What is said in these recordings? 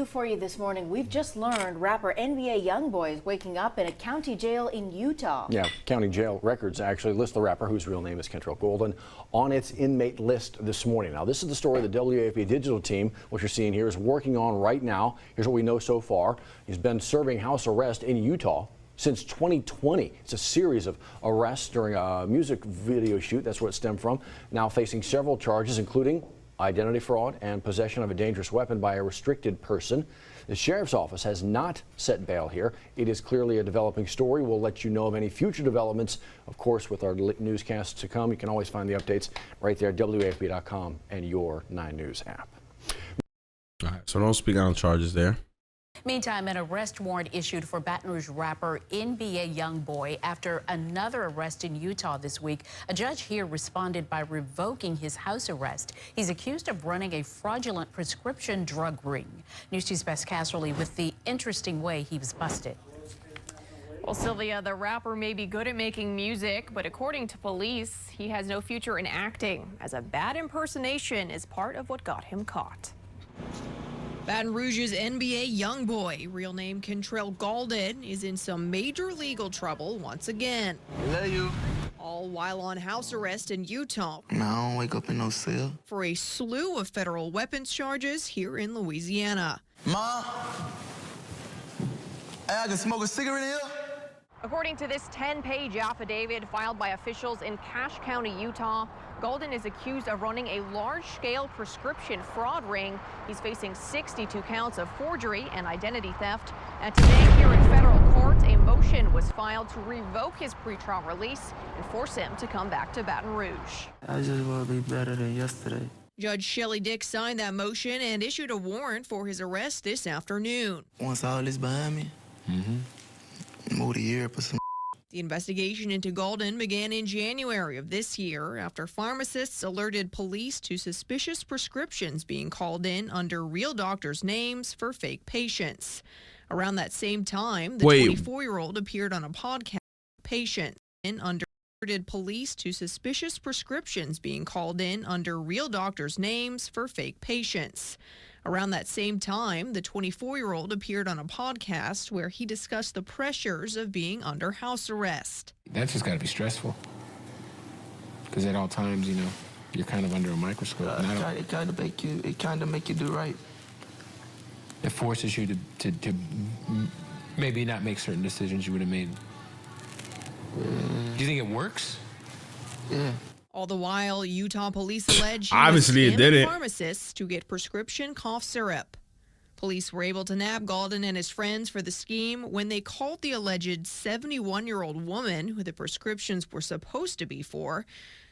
new for you this morning. We've just learned rapper NBA Youngboy is waking up in a county jail in Utah. Yeah, county jail records actually list the rapper, whose real name is Kentrell Golden, on its inmate list this morning. Now, this is the story the WAFB digital team, what you're seeing here, is working on right now. Here's what we know so far. He's been serving house arrest in Utah since 2020. It's a series of arrests during a music video shoot. That's where it stemmed from. Now facing several charges, including identity fraud and possession of a dangerous weapon by a restricted person. The sheriff's office has not set bail here. It is clearly a developing story. We'll let you know of any future developments, of course, with our newscasts to come. You can always find the updates right there at WAFB.com and your 9 News app. All right, so don't speak on charges there. Meantime, an arrest warrant issued for Baton Rouge rapper NBA Youngboy after another arrest in Utah this week. A judge here responded by revoking his house arrest. He's accused of running a fraudulent prescription drug ring. News 2's Bess Casserly with the interesting way he was busted. Well, Sylvia, the rapper may be good at making music, but according to police, he has no future in acting, as a bad impersonation is part of what got him caught. Baton Rouge's NBA Youngboy, real name Kentrell Golden, is in some major legal trouble once again. Love you. All while on house arrest in Utah. I don't wake up in no cell. For a slew of federal weapons charges here in Louisiana. Ma, I can smoke a cigarette here? According to this 10-page affidavit filed by officials in Cache County, Utah, Golden is accused of running a large-scale prescription fraud ring. He's facing 62 counts of forgery and identity theft. And today, here in federal court, a motion was filed to revoke his pretrial release and force him to come back to Baton Rouge. I just want to be better than yesterday. Judge Shelley Dick signed that motion and issued a warrant for his arrest this afternoon. Once all this behind me, move to Europe or some. The investigation into Golden began in January of this year after pharmacists alerted police to suspicious prescriptions being called in under real doctors' names for fake patients. Around that same time, the 24-year-old appeared on a podcast. Patients in under alerted police to suspicious prescriptions being called in under real doctors' names for fake patients. Around that same time, the 24-year-old appeared on a podcast where he discussed the pressures of being under house arrest. That's just got to be stressful. Because at all times, you know, you're kind of under a microscope. It kind of make you do right. It forces you to maybe not make certain decisions you would have made. Do you think it works? Yeah. All the while, Utah police allege Obviously it didn't. Pharmacists to get prescription cough syrup. Police were able to nab Golden and his friends for the scheme when they called the alleged 71-year-old woman who the prescriptions were supposed to be for.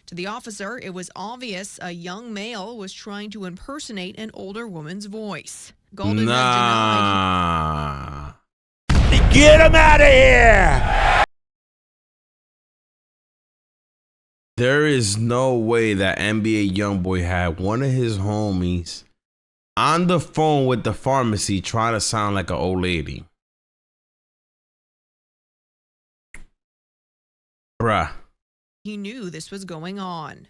To the officer, it was obvious a young male was trying to impersonate an older woman's voice. Golden has denied. Get him out of here! There is no way that NBA Youngboy had one of his homies on the phone with the pharmacy trying to sound like an old lady. Bruh. He knew this was going on.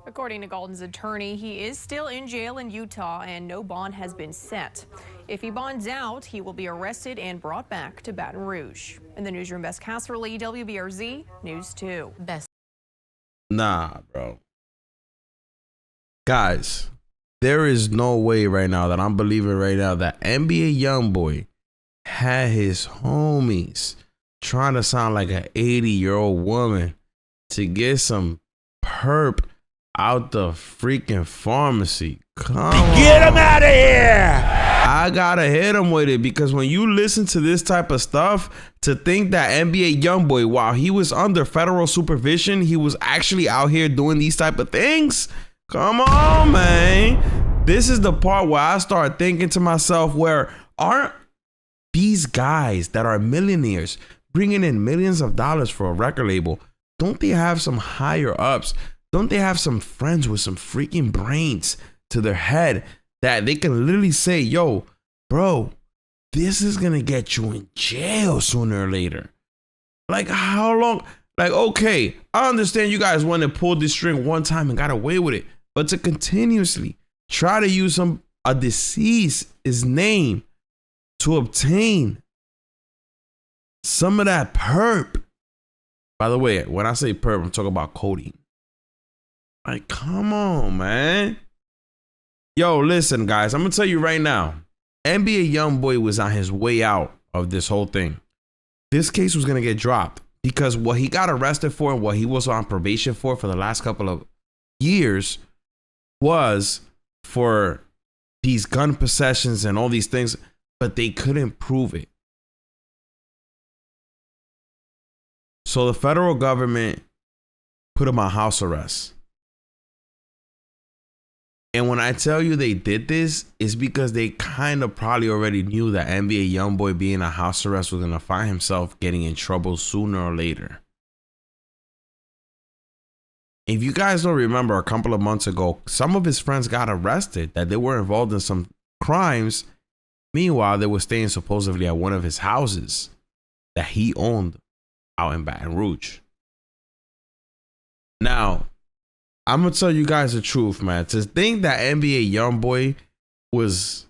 According to Golden's attorney, he is still in jail in Utah and no bond has been set. If he bonds out, he will be arrested and brought back to Baton Rouge. In the newsroom, Bess Casserly, WBRZ News 2. Bess. Nah, bro. Guys, there is no way right now that I'm believing right now that NBA Youngboy had his homies trying to sound like an 80-year-old woman to get some perp out the freaking pharmacy. Get him out of here! I gotta hit him with it, because when you listen to this type of stuff, to think that NBA Youngboy, while he was under federal supervision, he was actually out here doing these type of things. Come on, man. This is the part where I start thinking to myself, where aren't these guys that are millionaires bringing in millions of dollars for a record label? Don't they have some higher ups? Don't they have some friends with some freaking brains to their head that they can literally say, yo, bro, this is going to get you in jail sooner or later? Like, how long? Like, okay, I understand you guys want to pull this string one time and got away with it, but to continuously try to use some a deceased's name to obtain some of that perp. By the way, when I say perp, I'm talking about codeine. Like, come on, man. Yo, listen, guys, I'm going to tell you right now. NBA Youngboy was on his way out of this whole thing. This case was going to get dropped because what he got arrested for and what he was on probation for the last couple of years was for these gun possessions and all these things, but they couldn't prove it. So the federal government put him on house arrest. And when I tell you they did this, it's because they kind of probably already knew that NBA Youngboy being on house arrest was going to find himself getting in trouble sooner or later. If you guys don't remember, a couple of months ago, some of his friends got arrested that they were involved in some crimes. Meanwhile, they were staying supposedly at one of his houses that he owned out in Baton Rouge. Now, I'm going to tell you guys the truth, man. To think that NBA Youngboy is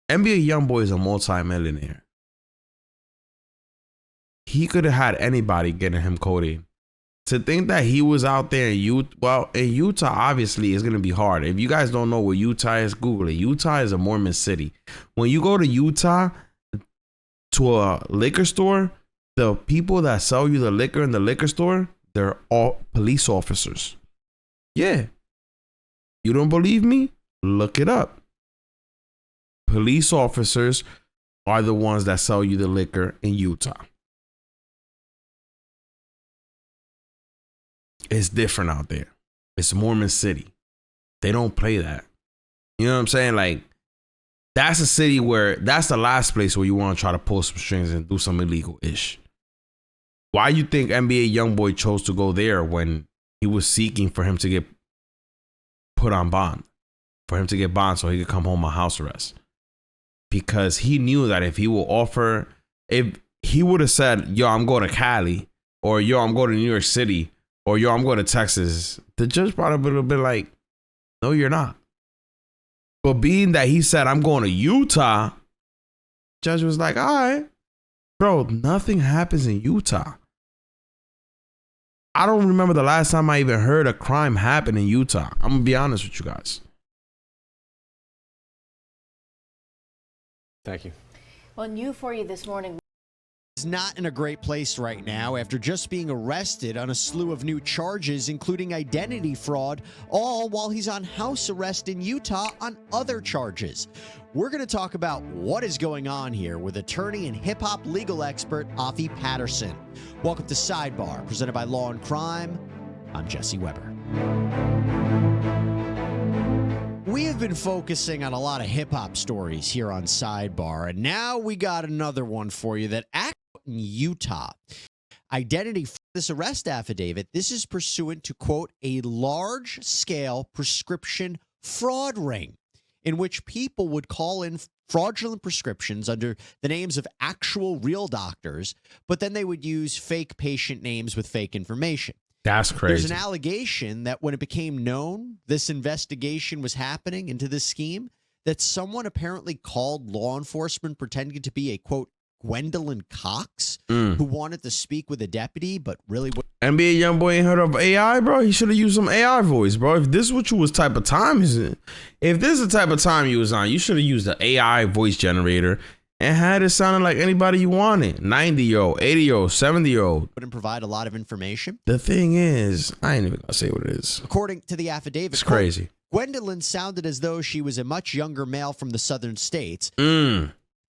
a multi-millionaire. He could have had anybody getting him codeine. To think that he was out there in Utah, obviously is going to be hard. If you guys don't know where Utah is, Google it. Utah is a Mormon city. When you go to Utah to a liquor store, the people that sell you the liquor in the liquor store, they're all police officers. Yeah. You don't believe me? Look it up. Police officers are the ones that sell you the liquor in Utah. It's different out there. It's Mormon city. They don't play that. You know what I'm saying? Like, that's a city where that's the last place where you want to try to pull some strings and do some illegal ish. Why you think NBA Youngboy chose to go there when he was seeking for him to get put on bond, for him to get bond so he could come home on house arrest? Because he knew that if he would have said, yo, I'm going to Cali, or yo, I'm going to New York City, or yo, I'm going to Texas, the judge probably would have been like, no, you're not. But being that he said, I'm going to Utah, judge was like, all right, bro, nothing happens in Utah. I don't remember the last time I even heard a crime happen in Utah. I'm going to be honest with you guys. Thank you. Well, new for you this morning. Is not in a great place right now after just being arrested on a slew of new charges, including identity fraud, all while he's on house arrest in Utah on other charges. We're going to talk about what is going on here with attorney and hip-hop legal expert Afi Patterson. Welcome to Sidebar, presented by Law and Crime. I'm Jesse Weber. We have been focusing on a lot of hip-hop stories here on Sidebar, and now we got another one for you that actually in Utah. Identity for this arrest affidavit, this is pursuant to, quote, a large-scale prescription fraud ring in which people would call in fraudulent prescriptions under the names of actual real doctors, but then they would use fake patient names with fake information. That's crazy. There's an allegation that when it became known this investigation was happening into this scheme, that someone apparently called law enforcement pretending to be a, quote, Gwendolyn Cox, who wanted to speak with a deputy, but really... NBA Youngboy ain't heard of AI, bro. He should have used some AI voice, bro. If this is what you was type of time is in, if this is the type of time you was on, you should have used the AI voice generator and had it sounding like anybody you wanted. 90-year-old, 80-year-old, 70-year-old. Wouldn't provide a lot of information. The thing is, I ain't even gonna say what it is. According to the affidavit, It's crazy. Gwendolyn sounded as though she was a much younger male from the southern states.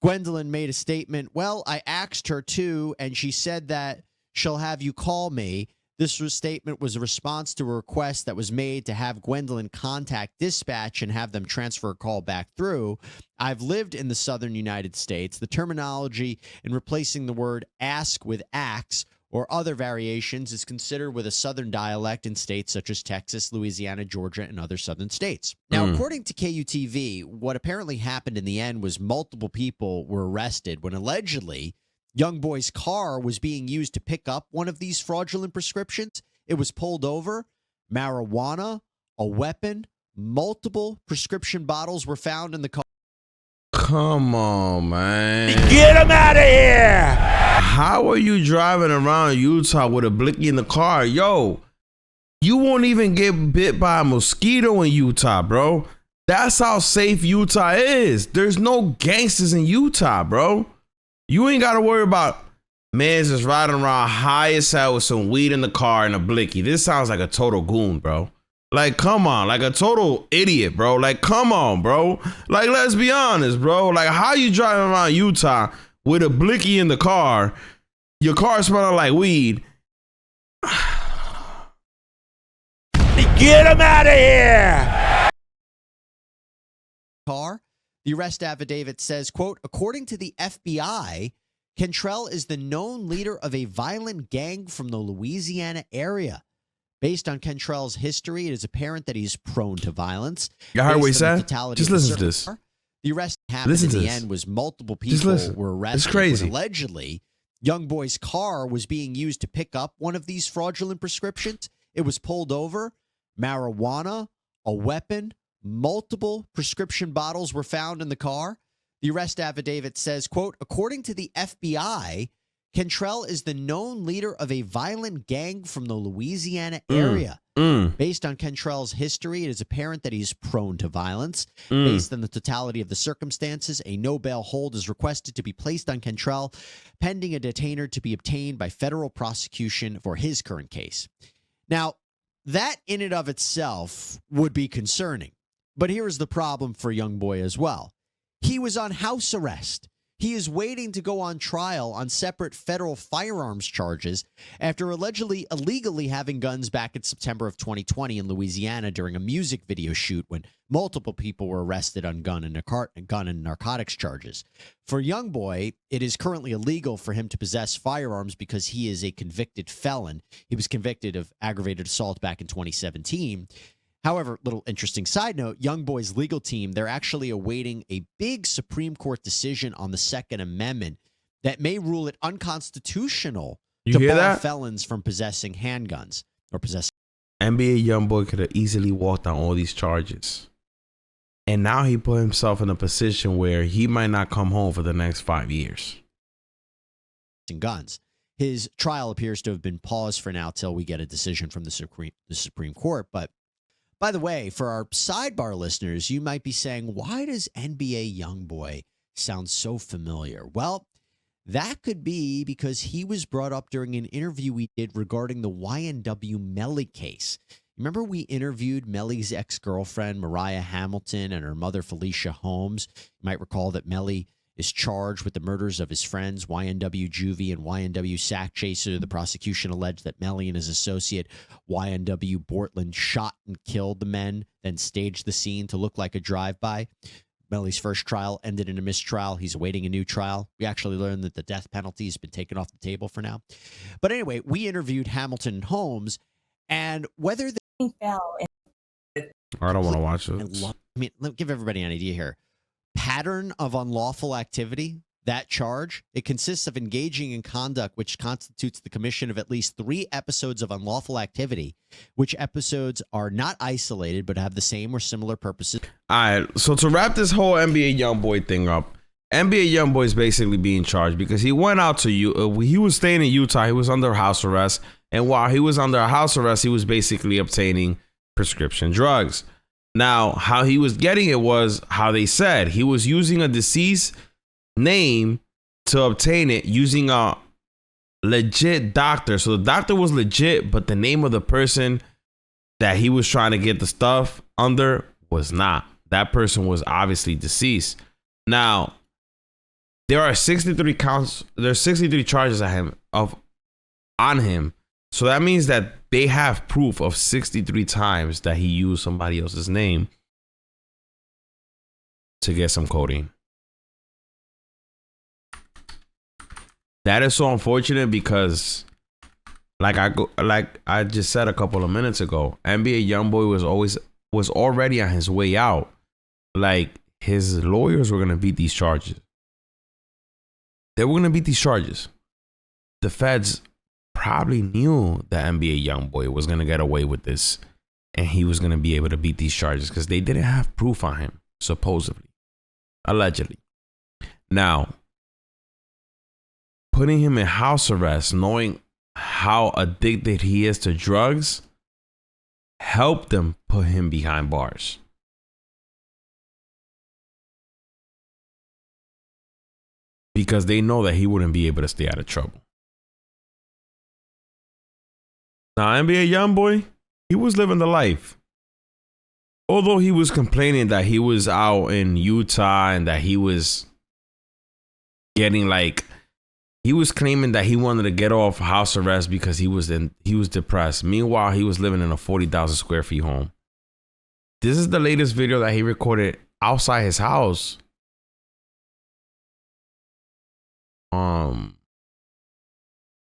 Gwendolyn made a statement, well, I asked her too, and she said that she'll have you call me. This statement was a response to a request that was made to have Gwendolyn contact dispatch and have them transfer a call back through. I've lived in the southern United States. The terminology in replacing the word ask with ax or other variations is considered with a southern dialect in states such as Texas, Louisiana, Georgia, and other southern states. Now, according to KUTV, what apparently happened in the end was multiple people were arrested when allegedly Youngboy's car was being used to pick up one of these fraudulent prescriptions. It was pulled over, marijuana, a weapon, Multiple prescription bottles were found in the car. Come on, man. Get him out of here! How are you driving around Utah with a blicky in the car? Yo, you won't even get bit by a mosquito in Utah, bro. That's how safe Utah is. There's no gangsters in Utah, bro. You ain't got to worry about man's just riding around high as hell with some weed in the car and a blicky. This sounds like a total goon, bro. Like, come on, like a total idiot, bro. Like, come on, bro. Like, let's be honest, bro. Like, how you driving around Utah with a blicky in the car, your car smelling like weed? Get him out of here! Car. The arrest affidavit says, quote, according to the FBI, Cantrell is the known leader of a violent gang from the Louisiana area. Based on Cantrell's history, it is apparent that he's prone to violence. You heard what he Based on the said? totality Just of the listen to this. The arrest happened in the end was multiple people were arrested. It's crazy. When allegedly, Youngboy's car was being used to pick up one of these fraudulent prescriptions. It was pulled over. Marijuana, a weapon, multiple prescription bottles were found in the car. The arrest affidavit says, quote, according to the FBI, Cantrell is the known leader of a violent gang from the Louisiana area. Based on Cantrell's history, it is apparent that he's prone to violence. Based on the totality of the circumstances, a no bail hold is requested to be placed on Cantrell, pending a detainer to be obtained by federal prosecution for his current case. Now, that in and of itself would be concerning. But here is the problem for Youngboy as well. He was on house arrest. He is waiting to go on trial on separate federal firearms charges after allegedly illegally having guns back in September of 2020 in Louisiana during a music video shoot when multiple people were arrested on gun and narcotics charges. For Youngboy, it is currently illegal for him to possess firearms because he is a convicted felon. He was convicted of aggravated assault back in 2017. However, little interesting side note, Youngboy's legal team, they're actually awaiting a big Supreme Court decision on the Second Amendment that may rule it unconstitutional to bar felons from possessing handguns or possessing. NBA Youngboy could have easily walked on all these charges. And now he put himself in a position where he might not come home for the next 5 years. Guns. His trial appears to have been paused for now till we get a decision from the Supreme Court. But by the way, for our sidebar listeners, you might be saying, why does NBA Youngboy sound so familiar? Well, that could be because he was brought up during an interview we did regarding the YNW Melly case. Remember we interviewed Melly's ex-girlfriend, Mariah Hamilton, and her mother, Felicia Holmes? You might recall that Melly is charged with the murders of his friends, YNW Juvie and YNW Sack Chaser. The prosecution alleged that Melly and his associate, YNW Bortland, shot and killed the men, then staged the scene to look like a drive-by. Melly's first trial ended in a mistrial. He's awaiting a new trial. We actually learned that the death penalty has been taken off the table for now. But anyway, we interviewed Hamilton and Holmes, and whether they fell. I don't want to watch it. I mean, let me give everybody an idea here. Pattern of unlawful activity, that charge, it consists of engaging in conduct which constitutes the commission of at least 3 episodes of unlawful activity, which episodes are not isolated but have the same or similar purposes. All right, so to wrap this whole NBA Youngboy thing up, NBA Youngboy is basically being charged because he went out to he was staying in Utah. He was under house arrest, and while he was under house arrest, he was basically obtaining prescription drugs. Now, how he was getting it was how they said he was using a deceased name to obtain it using a legit doctor. So the doctor was legit, but the name of the person that he was trying to get the stuff under was not. That person was obviously deceased. Now, there are 63 counts. There's 63 charges on him. So that means that they have proof of 63 times that he used somebody else's name to get some codeine. That is so unfortunate because, like I just said a couple of minutes ago, NBA Youngboy was already on his way out. Like, his lawyers were gonna beat these charges. They were gonna beat these charges. The feds probably knew that NBA Youngboy was gonna get away with this and he was going to be able to beat these charges because they didn't have proof on him, supposedly, allegedly. Now, putting him in house arrest, knowing how addicted he is to drugs, helped them put him behind bars. Because they know that he wouldn't be able to stay out of trouble. Now, NBA Youngboy, he was living the life. Although he was complaining that he was out in Utah and that he was getting he was claiming that he wanted to get off house arrest because he was depressed. Meanwhile, he was living in a 40,000 square feet home. This is the latest video that he recorded outside his house.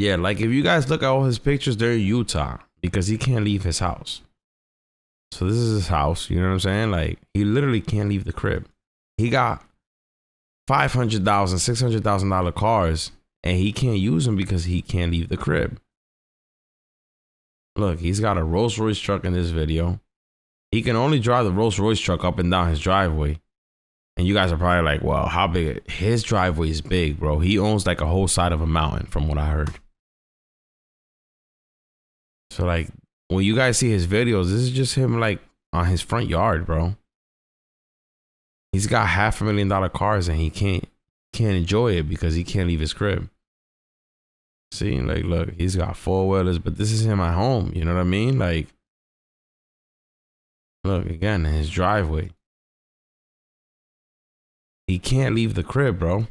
Yeah, like if you guys look at all his pictures, they're in Utah because he can't leave his house. So this is his house, you know what I'm saying? Like he literally can't leave the crib. He got $500,000, $600,000 cars, and he can't use them because he can't leave the crib. Look, he's got a Rolls Royce truck in this video. He can only drive the Rolls Royce truck up and down his driveway. And you guys are probably like, well, how big? His driveway is big, bro. He owns like a whole side of a mountain from what I heard. So like when you guys see his videos, this is just him like on his front yard, bro. He's got $500,000 cars and he can't enjoy it because he can't leave his crib. See, like, look, he's got 4-wheelers, but this is him at home. You know what I mean? Like, look, again, in his driveway. He can't leave the crib, bro.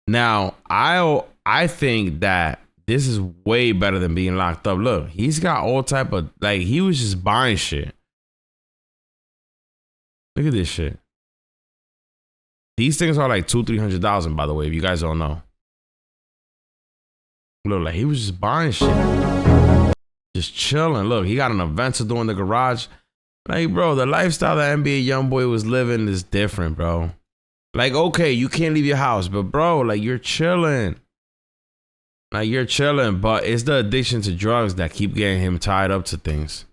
Now, I think that this is way better than being locked up. Look, he's got all type of, like, he was just buying shit. Look at this shit. These things are like $200,000-$300,000, by the way, if you guys don't know. Look, like he was just buying shit. Just chilling. Look, he got an event to do in the garage. Like, bro, the lifestyle that NBA Youngboy was living is different, bro. Like, okay, you can't leave your house, but bro, like you're chilling. Like you're chilling, but it's the addiction to drugs that keep getting him tied up to things.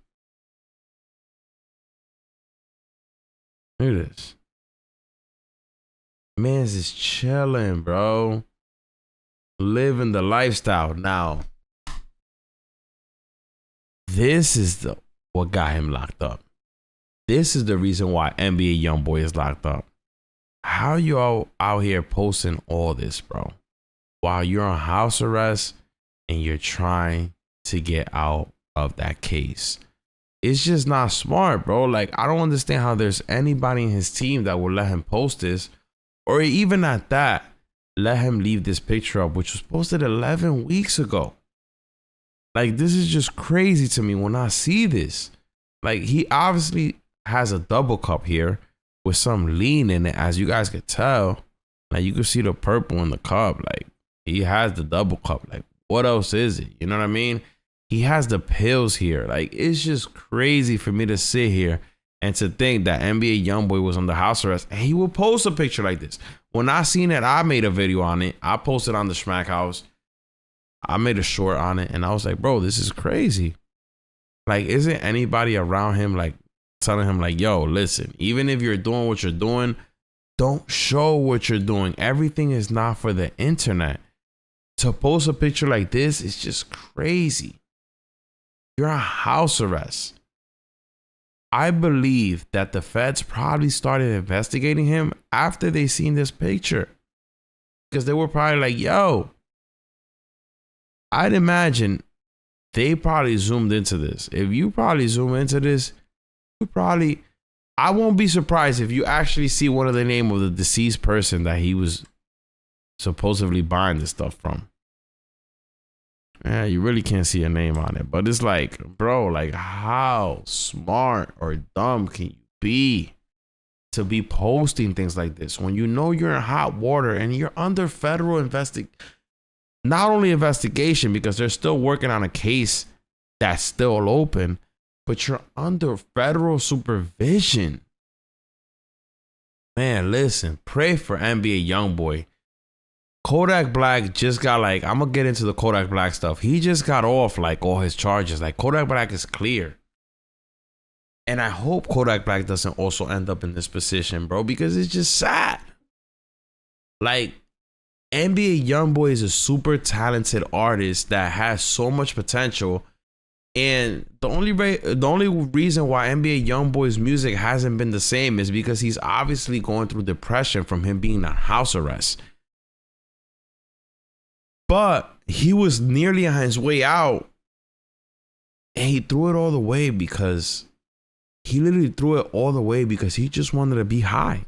Look at this. Man's just chilling, bro. Living the lifestyle. Now, this is what got him locked up. This is the reason why NBA Youngboy is locked up. How you all out here posting all this, bro? While you're on house arrest and you're trying to get out of that case. It's just not smart, bro. Like, I don't understand how there's anybody in his team that will let him post this. Or even at that, let him leave this picture up, which was posted 11 weeks ago. Like, this is just crazy to me when I see this. Like, he obviously has a double cup here with some lean in it, as you guys could tell. Like, you can see the purple in the cup. Like, he has the double cup. Like, what else is it? You know what I mean? He has the pills here. Like, it's just crazy for me to sit here and to think that NBA Youngboy was under house arrest and he will post a picture like this. When I seen it, I made a video on it. I posted on the Smack House. I made a short on it and I was like, bro, this is crazy. Like, isn't anybody around him like telling him like, yo, listen, even if you're doing what you're doing, don't show what you're doing. Everything is not for the internet. To post a picture like this is just crazy. You're on house arrest. I believe that the feds probably started investigating him after they seen this picture. Because they were probably like, yo, I'd imagine they probably zoomed into this. If you probably zoom into this, I won't be surprised if you actually see one of the name of the deceased person that he was supposedly buying this stuff from. Yeah, you really can't see a name on it, but it's like, bro, like how smart or dumb can you be to be posting things like this when you know you're in hot water and you're under federal not only investigation because they're still working on a case that's still open, but you're under federal supervision. Man, listen, pray for NBA Youngboy. Kodak Black just got like, I'm gonna get into the Kodak Black stuff. He just got off like all his charges. Like Kodak Black is clear. And I hope Kodak Black doesn't also end up in this position, bro, because it's just sad. Like, NBA Youngboy is a super talented artist that has so much potential. And the only reason why NBA Youngboy's music hasn't been the same is because he's obviously going through depression from him being on house arrest. But he was nearly on his way out, and he threw it all the way because he literally threw it all the way because he just wanted to be high.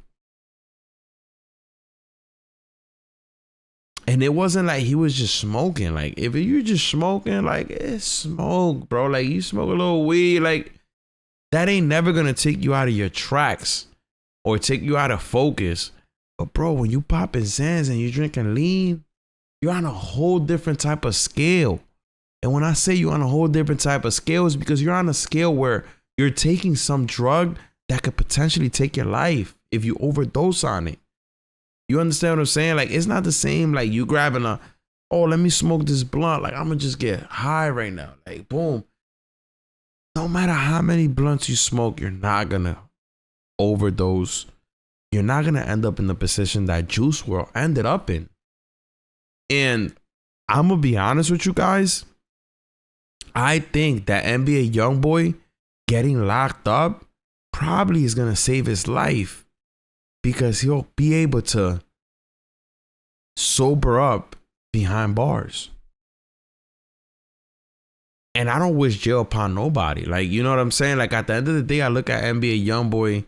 And it wasn't like he was just smoking. Like, if you're just smoking, like, it's smoke, bro. Like, you smoke a little weed, like, that ain't never gonna take you out of your tracks or take you out of focus. But, bro, when you popping Zans and you drinking lean, you're on a whole different type of scale. And when I say you're on a whole different type of scale, it's because you're on a scale where you're taking some drug that could potentially take your life if you overdose on it. You understand what I'm saying? Like, it's not the same like you grabbing oh, let me smoke this blunt. Like, I'm gonna just get high right now. Like, boom. No matter how many blunts you smoke, you're not gonna overdose. You're not gonna end up in the position that Juice WRLD ended up in. And I'm gonna be honest with you guys. I think that NBA Youngboy getting locked up probably is gonna save his life, because he'll be able to sober up behind bars. And I don't wish jail upon nobody. Like, you know what I'm saying? Like, at the end of the day, I look at NBA Youngboy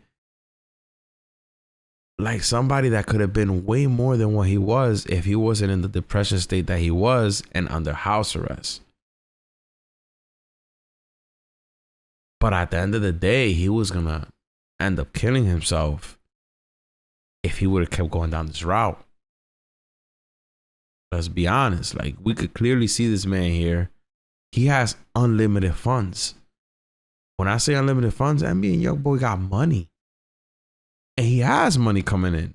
like somebody that could have been way more than what he was if he wasn't in the depression state that he was and under house arrest. But at the end of the day, he was gonna end up killing himself if he would have kept going down this route. Let's be honest. Like, we could clearly see this man here. He has unlimited funds. When I say unlimited funds, NBA Youngboy got money. And he has money coming in.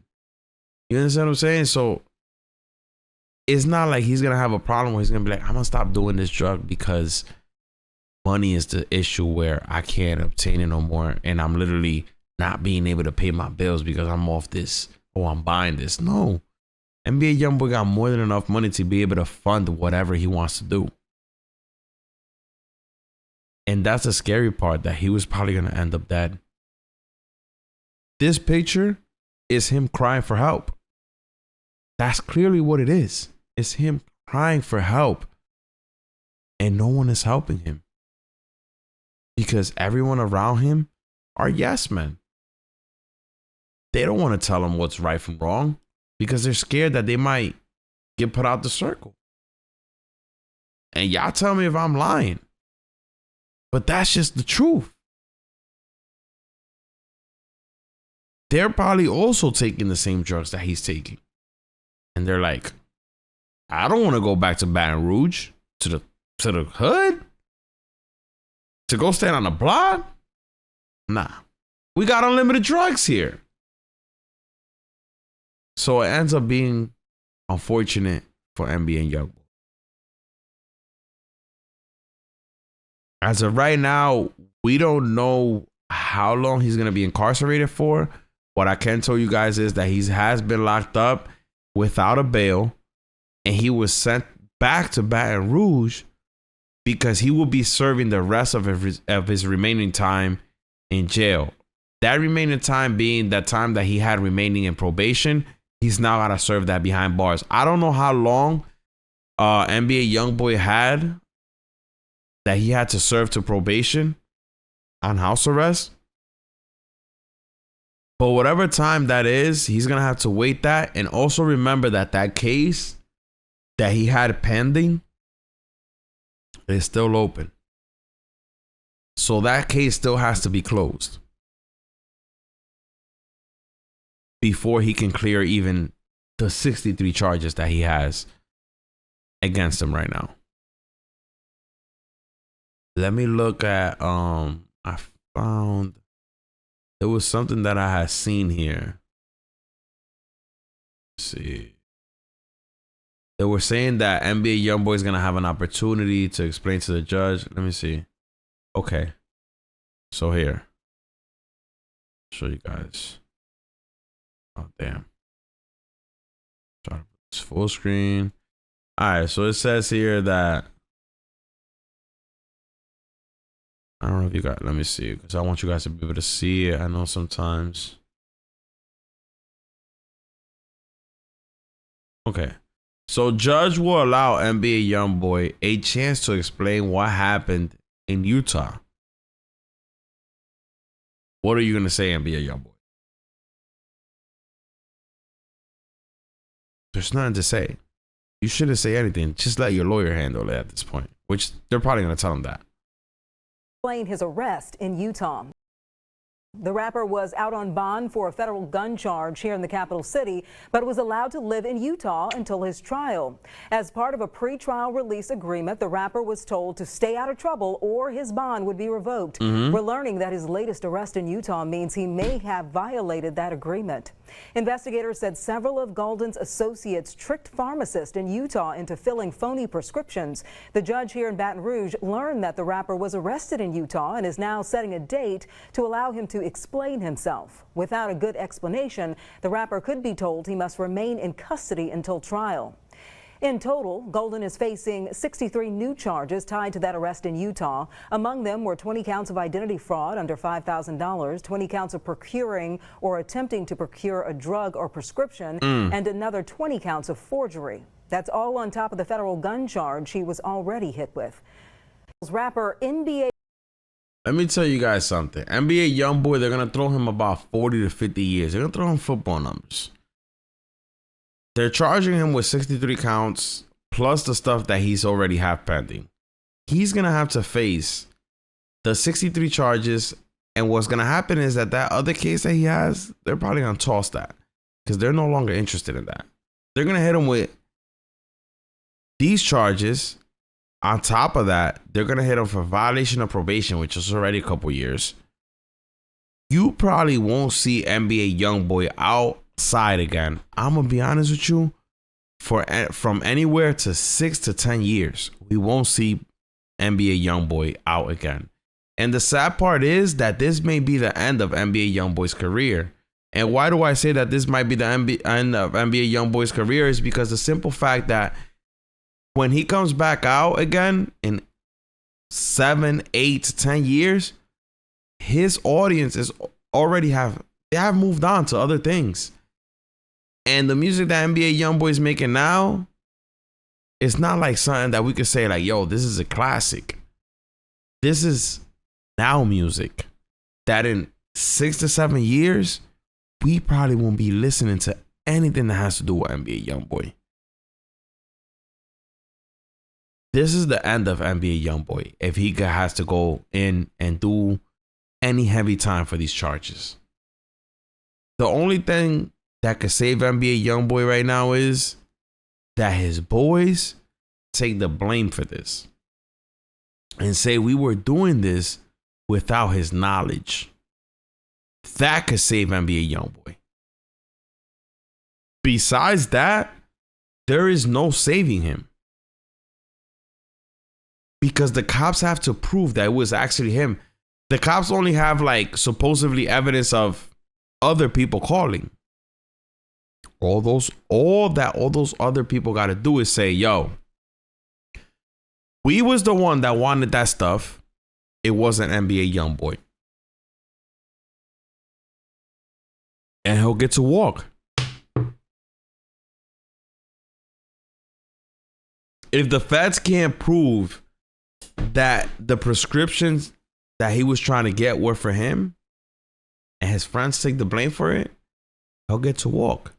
You understand what I'm saying? So it's not like he's going to have a problem where he's going to be like, I'm going to stop doing this drug because money is the issue where I can't obtain it no more. And I'm literally not being able to pay my bills because I'm off this or I'm buying this. No. NBA Youngboy got more than enough money to be able to fund whatever he wants to do. And that's the scary part, that he was probably going to end up dead. This picture is him crying for help. That's clearly what it is. It's him crying for help. And no one is helping him. Because everyone around him are yes men. They don't want to tell him what's right from wrong because they're scared that they might get put out the circle. And y'all tell me if I'm lying. But that's just the truth. They're probably also taking the same drugs that he's taking. And they're like, I don't want to go back to Baton Rouge, to the hood, to go stand on a block. Nah, we got unlimited drugs here. So it ends up being unfortunate for NBA and Youngboy. As of right now, we don't know how long he's going to be incarcerated for. What I can tell you guys is that he has been locked up without a bail, and he was sent back to Baton Rouge because he will be serving the rest of his remaining time in jail. That remaining time being that time that he had remaining in probation. He's now got to serve that behind bars. I don't know how long NBA Youngboy had that he had to serve to probation on house arrest. But whatever time that is, he's going to have to wait that. And also remember that that case that he had pending is still open. So that case still has to be closed before he can clear even the 63 charges that he has against him right now. Let me look at, I found, there was something that I had seen here. Let's see. They were saying that NBA Youngboy is going to have an opportunity to explain to the judge. Let me see. Okay. So here. show you guys. Oh, damn. Try to put this full screen. All right, so it says here that I don't know if you got, let me see, because I want you guys to be able to see it. I know sometimes. Okay. So judge will allow NBA Youngboy a chance to explain what happened in Utah. What are you going to say, NBA Youngboy? There's nothing to say. You shouldn't say anything. Just let your lawyer handle it at this point, which they're probably going to tell him that. Explain his arrest in Utah. The rapper was out on bond for a federal gun charge here in the capital city, but was allowed to live in Utah until his trial. As part of a pretrial release agreement, the rapper was told to stay out of trouble or his bond would be revoked. We're learning that his latest arrest in Utah means he may have violated that agreement. Investigators said several of Golden's associates tricked pharmacists in Utah into filling phony prescriptions. The judge here in Baton Rouge learned that the rapper was arrested in Utah and is now setting a date to allow him to explain himself. Without a good explanation, the rapper could be told he must remain in custody until trial. In total, Golden is facing 63 new charges tied to that arrest in Utah. Among them were 20 counts of identity fraud under $5,000, 20 counts of procuring or attempting to procure a drug or prescription, and another 20 counts of forgery. That's all on top of the federal gun charge he was already hit with. Rapper NBA. Let me tell you guys something. NBA Youngboy, they're going to throw him about 40 to 50 years. They're going to throw him football numbers. They're charging him with 63 counts plus the stuff that he's already have pending. He's going to have to face the 63 charges. And what's going to happen is that other case that he has, they're probably going to toss that because they're no longer interested in that. They're going to hit him with these charges. On top of that, they're going to hit him for violation of probation, which is already a couple years. You probably won't see NBA Youngboy outside again. I'm going to be honest with you. From anywhere to 6 to 10 years, we won't see NBA Youngboy out again. And the sad part is that this may be the end of NBA Youngboy's career. And why do I say that this might be the end of NBA Youngboy's career is because the simple fact that when he comes back out again in 7, 8 to 10 years, his audience is already have moved on to other things. And the music that NBA Youngboy is making now, it's not like something that we could say like, yo, this is a classic. This is now music that in 6 to 7 years, we probably won't be listening to anything that has to do with NBA Youngboy. This is the end of NBA Youngboy if he has to go in and do any heavy time for these charges. The only thing that could save NBA Youngboy right now is that his boys take the blame for this and say we were doing this without his knowledge. That could save NBA Youngboy. Besides that, there is no saving him. Because the cops have to prove that it was actually him. The cops only have like supposedly evidence of other people calling. All those other people got to do is say, yo, we was the one that wanted that stuff. It wasn't NBA Youngboy. And he'll get to walk. If the feds can't prove that the prescriptions that he was trying to get were for him and his friends take the blame for it, he'll get to walk.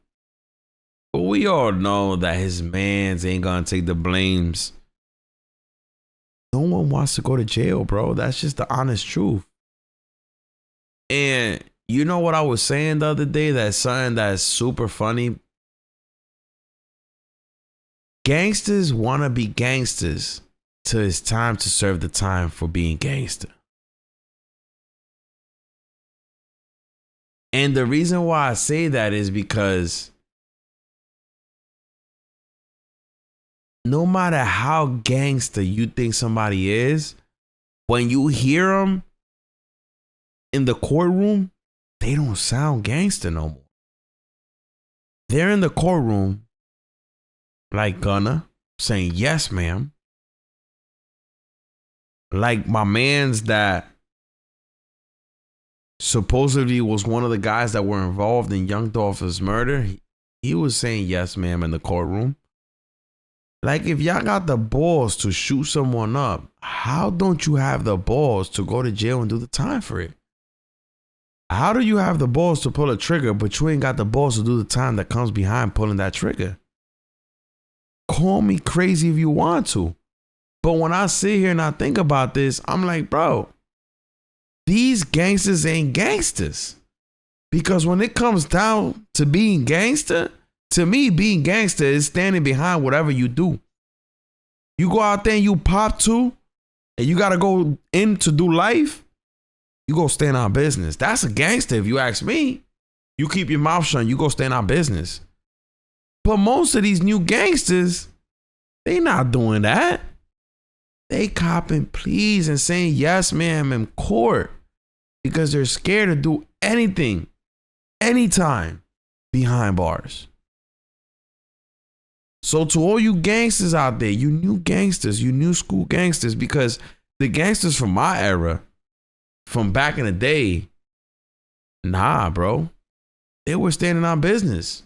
But we all know that his mans ain't gonna take the blames. No one wants to go to jail, bro. That's just the honest truth. And you know what I was saying the other day? That's something that's super funny. Gangsters want to be gangsters till it's time to serve the time for being gangster. And the reason why I say that is because no matter how gangster you think somebody is, when you hear them in the courtroom, they don't sound gangster no more. They're in the courtroom like Gunna saying, yes, ma'am. Like my man's that supposedly was one of the guys that were involved in Young Dolph's murder. He was saying, yes, ma'am, in the courtroom. Like, if y'all got the balls to shoot someone up, how don't you have the balls to go to jail and do the time for it? How do you have the balls to pull a trigger, but you ain't got the balls to do the time that comes behind pulling that trigger? Call me crazy if you want to. But when I sit here and I think about this, I'm like, bro, these gangsters ain't gangsters. Because when it comes down to being gangster, to me, being gangster is standing behind whatever you do. You go out there and you pop two, and you got to go in to do life, you go stand on business. That's a gangster if you ask me. You keep your mouth shut, you go stand on business. But most of these new gangsters, they not doing that. They copping pleas and saying yes, ma'am, in court because they're scared to do anything, anytime behind bars. So to all you gangsters out there, you new gangsters, you new school gangsters, because the gangsters from my era, from back in the day, nah, bro. They were standing on business.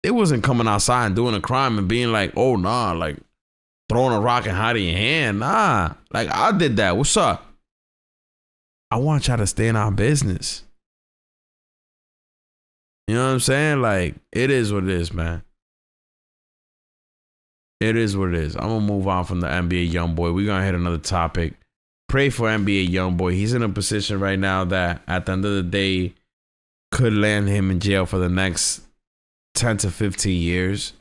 They wasn't coming outside and doing a crime and being like, oh, nah, like throwing a rock and hiding your hand. Nah, like I did that. What's up? I want y'all to stand on business. You know what I'm saying? Like, it is what it is, man. It is what it is. I'm going to move on from the NBA Youngboy. We're going to hit another topic. Pray for NBA Youngboy. He's in a position right now that at the end of the day could land him in jail for the next 10 to 15 years.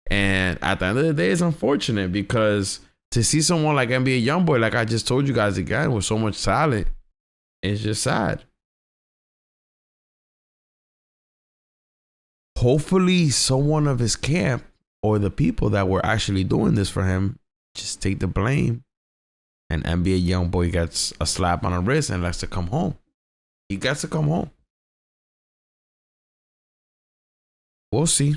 And at the end of the day, it's unfortunate because to see someone like NBA Youngboy, like I just told you guys again, with so much talent, it's just sad. Hopefully someone of his camp or the people that were actually doing this for him just take the blame, and NBA Youngboy gets a slap on the wrist and lets to come home. He gets to come home. We'll see.